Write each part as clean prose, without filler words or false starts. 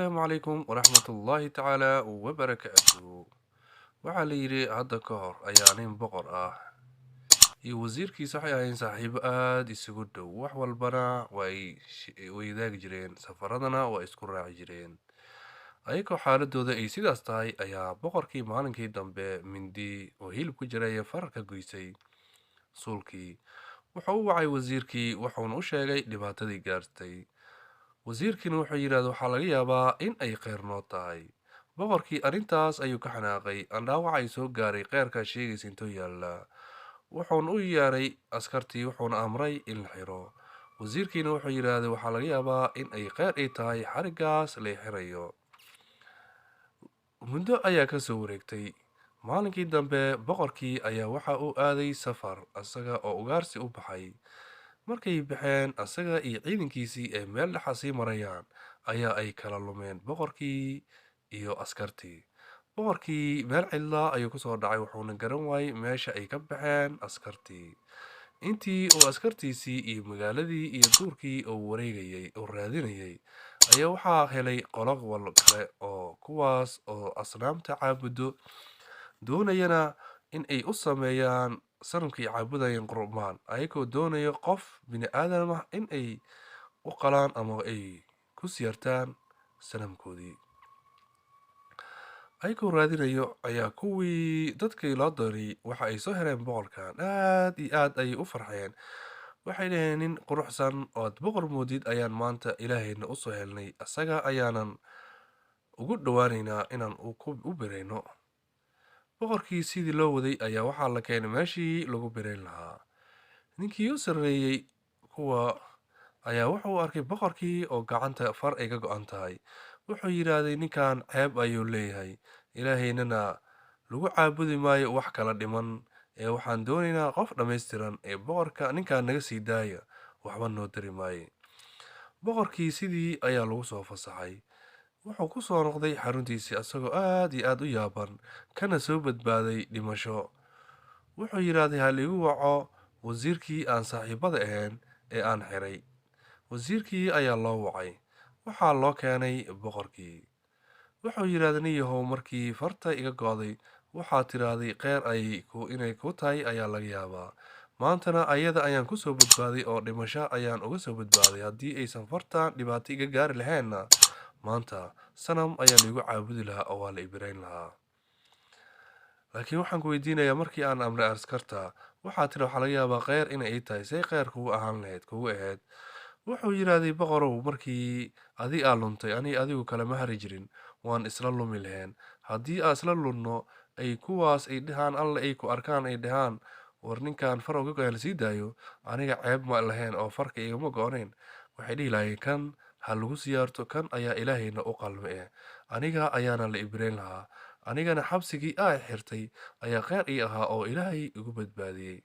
السلام عليكم ورحمة الله تعالى وبركاته. waxaa la yidhi hadda ka hor ayaa nin boqor ah iyo wasiirkiisa waxay ahayn saaxiibo aada isugu dhow, wax walbana way wadaagi jireen, safaradana waa isku raaci jireen. ayagoo xaaladooda ay sidaas tahay ayaa boqorkii maalinkii dambe mindi oo hilib ku jiraya fararka goysay suulkii. wuxuu u wacay wasiirkii wuxuuna u sheegay dhibaatadii gaartay. wasiirkiina wuxuu yidhahda waxaa laga yaabaa in ay kheyrnoo tahay. boqorkii arrintaas ayuu ka xanaaqay, andhaawac ay soo gaaray kheyrkaa sheegaysa intuu yaallaa. wuxuuna u yeeray askartii wuxuuna amray in la xiro. wasiirkiina wuxuu yidhaahday waxaa laga yaabaa in ay kheyr ay tahay xarigaas la xirayo. muddo ayaa ka soo wareegtay. maalinkii dambe boqorkii ayaa waxa uu aaday safar isaga oo ugaarsi u baxay. markay baxeen asaga iyo ciidankiisii ee meel dhexa sii marayaan ayaa ay kala lumeen boqorkii iyo askartii. boqorkii meel cidlaa ayuu kusoo dhacay wuxuuna garan waayey meesha ay ka baxeen askartii. intii uu askartiisii iyo magaaladii iyo duurkii uu wareegayay uu raadinayay ayaa waxaa helay qolowal kale oo kuwaas oo asnaamta caabudo, doonayana in ay u sameeyaan sanamkii caabudayeen qurbaan, ayagoo doonayo qof bini aadam ah in ay u qalaan ama ay ku siyaartaan sanamkoodii. ayagoo raadinayo ayaa kuwii dadkii loo doonay waxa ay soo heleen boqorkan, aad iyo aad ayay u farxeen. waxay dhaheen nin quruxsan ood boqor moodid ayaan maanta ilaahayna u soo helnay, isaga ayaanan ugu dhowaanaynaa inaan u birayno. boqorkii sidii loo waday ayaa waxaa la keenay meeshii lagu birayn lahaa. ninkii u sarreeyey kuwa ayaa wuxuu arkay boqorkii oo gacanta far ay ka go-an tahay. wuxuu yidhaahday ninkan ceeb ayuu leeyahay, ilaahaynana lagu caabudi maayo wax kala dhiman, ee waxaan doonaynaa qof dhammaystiran, ee boqorka ninkan naga sii daaya, waxba noo dari maaye. boqorkii sidii ayaa lagu soo fasaxay. wuxuu ku soo noqday xaruntiisii isagoo aad iyo aad u yaaban, kana soo badbaaday dhimasho. wuxuu yidhaahday ha liigu waco wasiirkii aan saaxiibada ahayn ee aan xiray. wasiirkii ayaa loo wacay. waxaa loo keenay boqorkii. wuxuu yidhaahday nin yahow, markii farta iga go-day waxaad tidhaahday kheyr inay ku tahay ayaa laga yaabaa. maantana ayada ayaan ku soo badbaaday oo dhimasho ayaan uga soo badbaaday. haddii aysan fartan dhibaato iga gaari lahaynna maanta sanam ayaa laigu caabudi lahaa oo waa la ibirayn lahaa. laakiin waxaan ku weydiinayaa, markii aan amray askarta waxaa tiri waxaa laga yaabaa kheyr inay ii tahay, say kheyr kugu ahaan lahayd kugu ahayd. wuxuu yidhaahday boqorow, markii adig aa luntay aniga adigu kale ma hari jirin, waan isla lumi lahayn. haddii aan isla lunno ay kuwaas ay dhahaan alle ay ku arkaan ay dhahaan war ninkan far uga go-aan lasii daayo, aniga ceeb ma lahayn oo farka igama go-nayn, waxay dhihi lahayn kan ha lagu siyaarto, kan ayaa ilaahayna u qalme aniga ayaana la ibrayn lahaa. anigana xabsigii aa xirtay ayaa kheyr ii ahaa oo ilaahay igu badbaadiyey.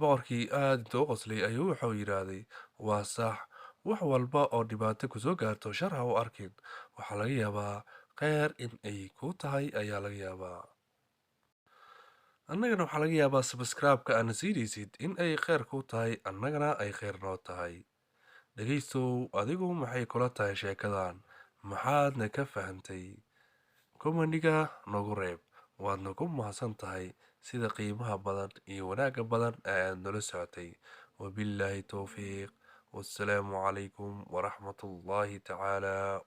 boqorkii aad inta u qoslay ayuu wuxuu yidhaahday waa sax, wax walba oo dhibaato kusoo gaarto shar ha u arkin, waxaa laga yaabaa kheyr in ay ku tahay ayaa laga yaabaa. annagana waxaa laga yaabaa sabskraibka aana siinaysid in ay kheyr ku tahay, annagana ay kheyr noo tahay. dhegaystow, adigu maxay kula tahay sheekadan? maxaadna ka fahantay? komaniga nagu reeb. waadna ku mahadsan tahay sida qiimaha badan iyo wanaagga badan ee aad nala socotay. wabillaahi towfiiq. wassalaamu calaykum waraxmatullaahi tacaala